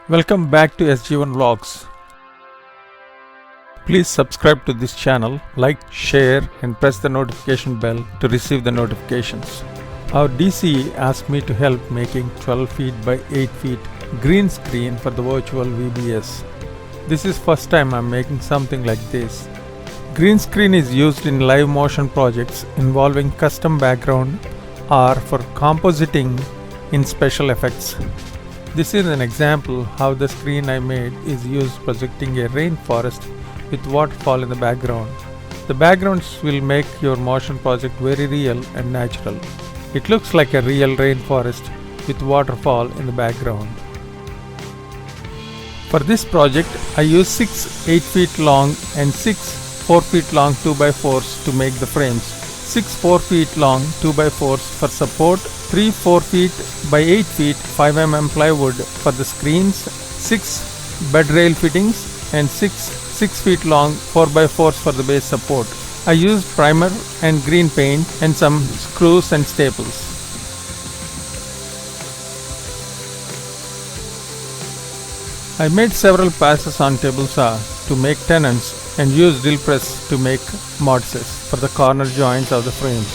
Welcome back to SG1 Vlogs. Please subscribe to this channel, like, share and press the notification bell to receive the notifications. Our DC asked me to help making 12 feet by 8 feet green screen for the virtual VBS. This is first time I'm making something like this. Green screen is used in live motion projects involving custom background or for compositing in special effects. This is an example how the screen I made is used projecting a rainforest with waterfall in the background. The backgrounds will make your motion project very real and natural. It looks like a real rainforest with waterfall in the background. For this project, I used 6 8 feet long and 6 4 feet long 2x4s to make the frames. 6 4 feet long 2x4s for support, 3 4 feet by 8 feet 5 mm plywood for the screens, 6 bed rail fittings and 6 feet long 4x4s for the base support. I used primer and green paint and some screws and staples. I made several passes on table saw to make tenons and used drill press to make mortises for the corner joints of the frames.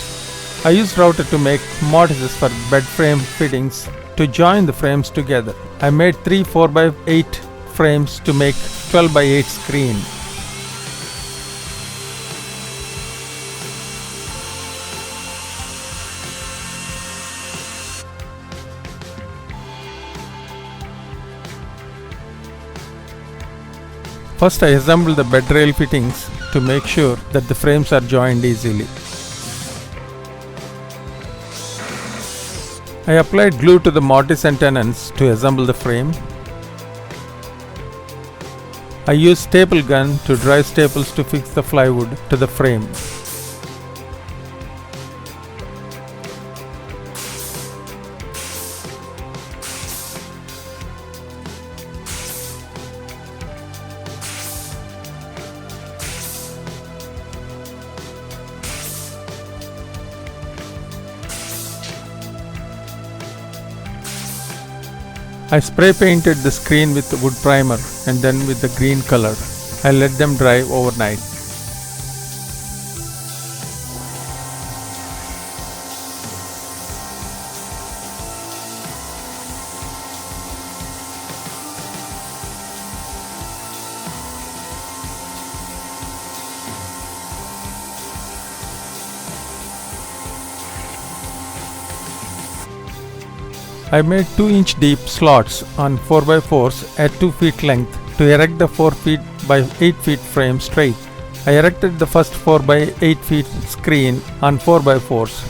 I used router to make mortises for bed frame fittings to join the frames together. I made 3 4x8 frames to make 12x8 screen. First I assembled the bed rail fittings to make sure that the frames are joined easily. I applied glue to the mortise and tenons to assemble the frame. I used staple gun to dry staples to fix the plywood to the frame. I spray painted the screen with wood primer and then with the green color. I let them dry overnight. I made 2-inch deep slots on 4x4s at 2 feet length to erect the 4 feet by 8 feet frame straight. I erected the first 4 by 8 feet screen on 4x4s.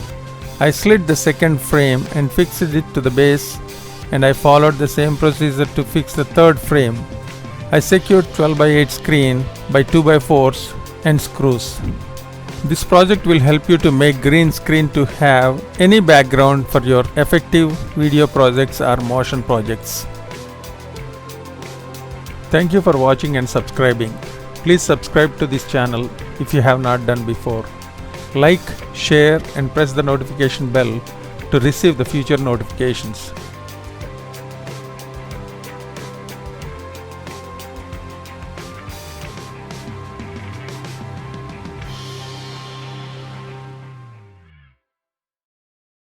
I slid the second frame and fixed it to the base, and I followed the same procedure to fix the third frame. I secured 12x8 screen by 2x4s and screws. This project will help you to make green screen to have any background for your effective video projects or motion projects. Thank you for watching and subscribing. Please subscribe to this channel if you have not done before. Like, share and press the notification bell to receive the future notifications.